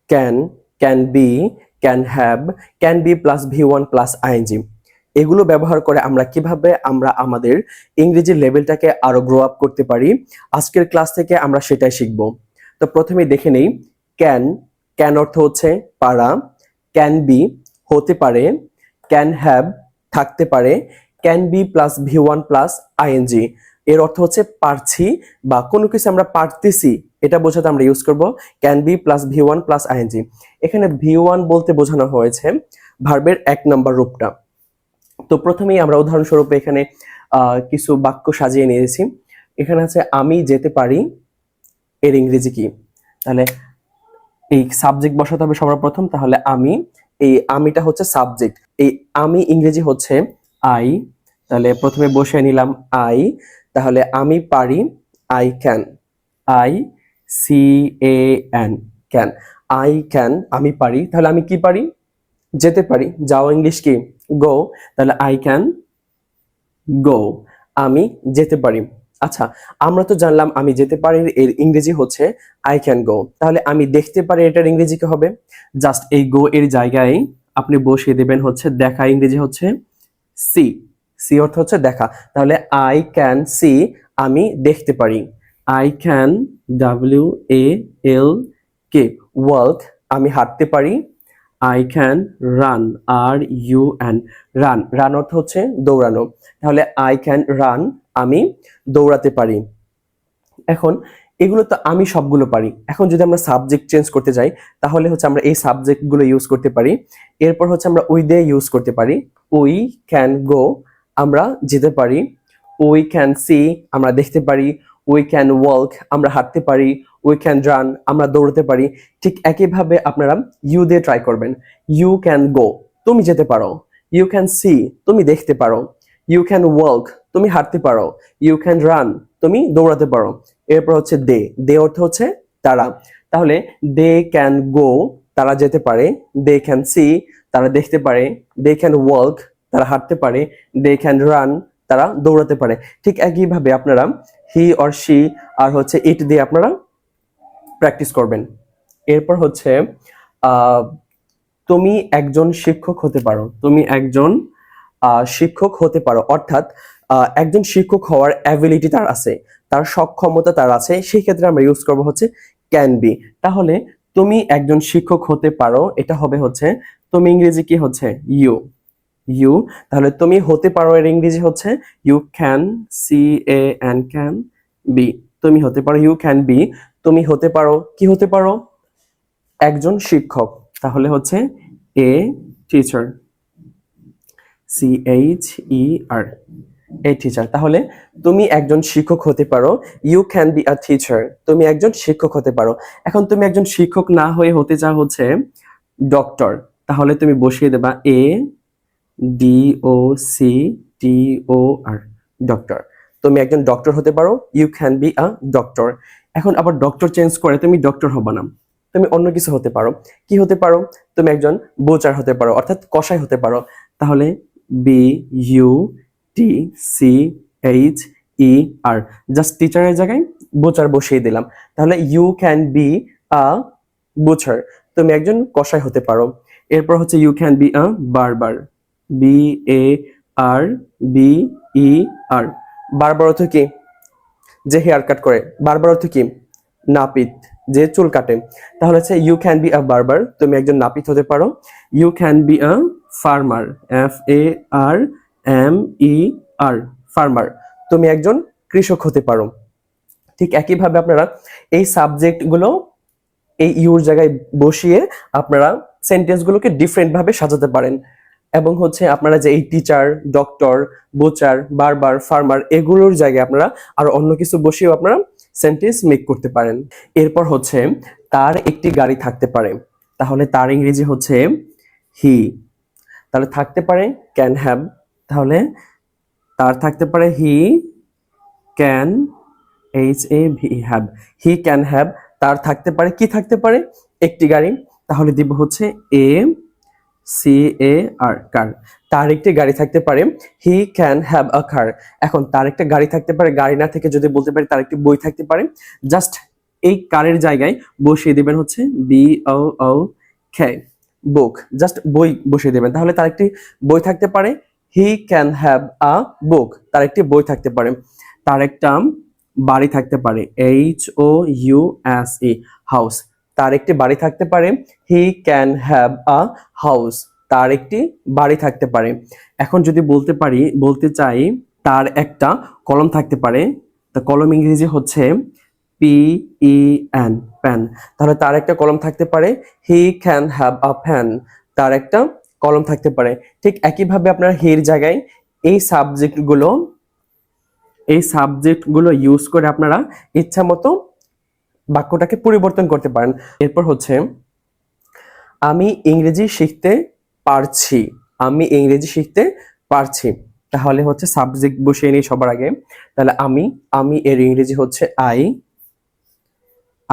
Can, can be, can have, can be plus V one plus ING. এগুলো ব্যবহার করে আমরা কিভাবে আমাদের ইংরেজি লেভেলটাকে আরো গ্রো আপ করতে পারি, আজকের ক্লাস থেকে আমরা সেটাই শিখব। তো প্রথমে দেখে নেই ক্যান। ক্যান অর্থ হচ্ছে পারা, ক্যান বি হতে পারে, ক্যান হ্যাভ থাকতে পারে, can be plus V one plus ING এর অর্থ হচ্ছে পারছি বা কোনো কিছু আমরা পারতেছি এটা বোঝাতে আমরা ইউজ করব can be plus V one plus ING. এখানে ভি1 বলতে বোঝানো হয়েছে ভার্বের 1 নম্বর রূপটা। তো প্রথমেই আমরা উদাহরণস্বরূপ এখানে কিছু বাক্য সাজিয়ে নিয়েছি। এখানে আছে আমি যেতে পারি, এর ইংরেজি কি? তাহলে এই সাবজেক্ট বসাতে হবে সবার প্রথম। তাহলে আমি, এই আমিটা হচ্ছে সাবজেক্ট, এই আমি ইংরেজি হচ্ছে আই। তাহলে প্রথমে বসিয়ে নিলাম আই। তাহলে আমি পারি, I can, I C A N can, I can আমি পারি। তাহলে আমি কি পারি? যেতে পারি। যাও ইংলিশ কি? গো। তাহলে আই ক্যান গো, আমি যেতে পারি। আচ্ছা, আমরা তো জানলাম আমি যেতে পারি এর ইংরেজি হচ্ছে আই ক্যান গো। তাহলে আমি দেখতে পারি এটার ইংরেজি কি হবে? জাস্ট এই গো এর জায়গায় আপনি বসিয়ে দেবেন হচ্ছে দেখা, ইংরেজি হচ্ছে সি। সি অর্থ হচ্ছে দেখা। তাহলে আই ক্যান সি, আমি দেখতে পারি। I can W A L K walk, আমি হাঁটতে পারি। I can run, are U N run, run অর্থ হচ্ছে দৌড়ানো। তাহলে আই ক্যান রান, আমি দৌড়াতে পারি। এখন এগুলো তো আমি সবগুলো পারি। এখন যদি আমরা সাবজেক্ট চেঞ্জ করতে যাই তাহলে হচ্ছে আমরা এই সাবজেক্টগুলো ইউজ করতে পারি। এরপর হচ্ছে আমরা উই দিয়ে ইউজ করতে পারি। উই ক্যান গো, আমরা যেতে পারি। উই ক্যান সি, আমরা দেখতে পারি। উই ক্যান ওয়াক, আমরা হাঁটতে পারি। উই ক্যান রান, আমরা দৌড়তে পারি। ঠিক একইভাবে আপনারা ইউ দিয়ে ট্রাই করবেন। ইউ ক্যান গো, তুমি যেতে পারো। ইউ ক্যান সি, তুমি দেখতে পারো। ইউ ক্যান ওয়াক, তুমি হাঁটতে পারো। ইউ ক্যান রান, তুমি দৌড়াতে পারো। এরপর হচ্ছে দে, দে অর্থ হচ্ছে তারা। তাহলে দে ক্যান গো, তারা যেতে পারে। দে ক্যান সি, তারা দেখতে পারে। দে ক্যান ওয়াক, তারা হাঁটতে পারে। দে ক্যান রান, তারা দৌড়াতে পারে। ঠিক একইভাবে আপনারা হি অর শি আর হচ্ছে ইট দিয়ে আপনারা প্র্যাকটিস করবেন। এরপর হচ্ছে তুমি একজন শিক্ষক হতে পারো। তুমি একজন শিক্ষক হতে পারো, অর্থাৎ একজন শিক্ষক হওয়ার অ্যাবিলিটি তার আছে, তার সক্ষমতা তার আছে। সেই ক্ষেত্রে আমরা ইউজ করব হচ্ছে ক্যান বি। তাহলে তুমি একজন শিক্ষক হতে পারো, এটা হবে হচ্ছে তুমি ইংরেজি কি হচ্ছে ইউ, ইউ। তাহলে তুমি হতে পারো এর ইংরেজি হচ্ছে you can, C A N can be, তুমি হতে পারো। ইউ ক্যান বি, তুমি হতে পারো কি হতে পারো? একজন শিক্ষক। তাহলে হচ্ছে a teacher, C H E R, a teacher. তাহলে তুমি একজন শিক্ষক হতে পারো। You can be a teacher, তুমি একজন শিক্ষক হতে পারো। এখন তুমি একজন শিক্ষক না হয়ে হতে চাও হচ্ছে ডক্টর। তাহলে তুমি বসিয়ে দেবা a D O C T O R, doctor. তুমি একজন ডক্টর হতে পারো। You can be a doctor. এখন আবার ডক্টর চেঞ্জ করে তুমি ডক্টর হবা না, তুমি অন্য কিছু হতে পারো। কি হতে পারো? তুমি একজন বোচার হতে পারো, অর্থাৎ কসাই হতে পারো। তাহলে B U T C H E R, just টিচারের জায়গায় বোচার বসিয়ে দিলাম। তাহলে you can be a butcher, তুমি একজন কসাই হতে পারো। এরপর হচ্ছে ইউ ক্যান বি আ বারবার, B A R B E আর, বারবার অর্থ কি? যে হেয়ার কাট করে। বারবার অর্থ কি? নাপিত, যে চুল কাটে। তাহলে হচ্ছে ইউ ক্যান বি আ বারবার, তুমি একজন নাপিত হতে পারো। You can be a farmer, F A R M E R, farmer, তুমি একজন কৃষক হতে পারো। ঠিক একইভাবে আপনারা এই সাবজেক্টগুলো এই ইউর জায়গায় বসিয়ে আপনারা সেন্টেন্সগুলোকে ডিফারেন্ট ভাবে সাজাতে পারেন। এবং হচ্ছে আপনারা যে এই টিচার, ডক্টর, বোচার, বারবার, ফার্মার এগুলোর জায়গায় আপনারা আর অন্য কিছু বসিয়েও আপনারা সেন্টেন্স মেক করতে পারেন। এরপর হচ্ছে তার একটি গাড়ি থাকতে পারে। তাহলে তার ইংরেজি হচ্ছে হি। তাহলে থাকতে পারে ক্যান হ্যাভ। তাহলে তার থাকতে পারে he can, H A V have, he can have. তার থাকতে পারে কি থাকতে পারে? একটি গাড়ি। তাহলে দিব হচ্ছে এ সি এ আর, কার। তার একটি গাড়ি থাকতে পারে, হি ক্যান হ্যাভ আ কার। এখন তার একটা গাড়ি থাকতে পারে, গাড়ি না থেকে যদি বলতে পারি তার একটি বই থাকতে পারে, জাস্ট এই কারের জায়গায় বসিয়ে দিবেন হচ্ছে বি ও ও খে, বুক, জাস্ট বই বসিয়ে দেবেন। তাহলে তার একটি বই থাকতে পারে, হি ক্যান হ্যাভ আ বুক, তার একটি বই থাকতে পারে। তার একটা বাড়ি থাকতে পারে, HOUSE, হাউস, তার একটি বাড়ি থাকতে পারে, he can have a house, তার একটি বাড়ি থাকতে পারে। এখন যদি বলতে চাই তার একটা কলম থাকতে পারে, তো কলম ইংরেজি হচ্ছে PEN, পেন, তাহলে তার একটা কলম থাকতে পারে, he can have a pen, তার একটা কলম থাকতে পারে। ঠিক একইভাবে আপনারা হির জায়গায় এই সাবজেক্টগুলো ইউজ করে আপনারা ইচ্ছা মতো বাক্যটাকে পরিবর্তন করতে পারেন। এরপর হচ্ছে আমি ইংরেজি শিখতে পারছি, আমি ইংরেজি শিখতে পারছি, তাহলে হচ্ছে সাবজেক্ট বসিয়ে নিই সবার আগে। তাহলে আমি এর ইংরেজি হচ্ছে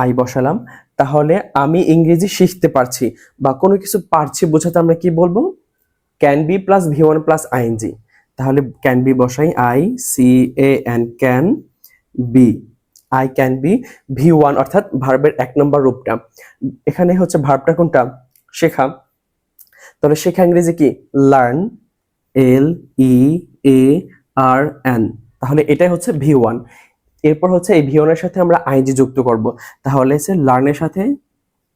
আই বসালাম। তাহলে আমি ইংরেজি শিখতে পারছি বা কোনো কিছু পারছি বোঝাতে আমরা কি বলবো, can be plus V1 plus ING. তাহলে ক্যান বি বসাই, ICAN, can be, I can be V1 অর্থাৎ ভার্বের 1 নম্বর রূপটা। এখানে হচ্ছে ভার্বটা কোনটা, শেখা, তাহলে শেখা ইংরেজি কি, লার্ন, LEARN, তাহলে এটাই হচ্ছে V1। এরপর হচ্ছে এই V1 এর সাথে আমরা আইএনজি যুক্ত করব, তাহলে হচ্ছে লার্নের সাথে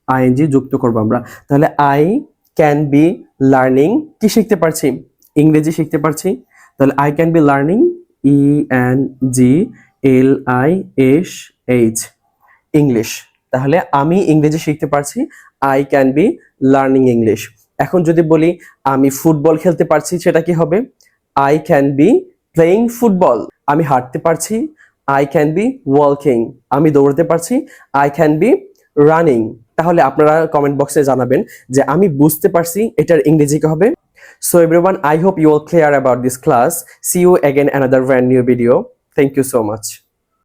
আইএনজি যুক্ত করব আমরা। তাহলে আই ক্যান বি লার্নিং, কি শিখতে পারছি, ইংরেজি শিখতে পারছি, তাহলে I can be learning, ENGLISH, English. তাহলে আমি ইংরেজি শিখতে পারছি, I can be learning English. এখন যদি বলি আমি ফুটবল খেলতে পারছি, সেটা কি হবে, I can be playing football. আমি হাঁটতে পারছি, আই ক্যান বি ওয়াকিং। আমি দৌড়তে পারছি, আই ক্যান বি রানিং। তাহলে আপনারা কমেন্ট বক্সে জানাবেন যে আমি বুঝতে পারছি এটার ইংরেজি কি হবে। So everyone, I hope you all clear about this class. See you again another brand new video. Thank you so much.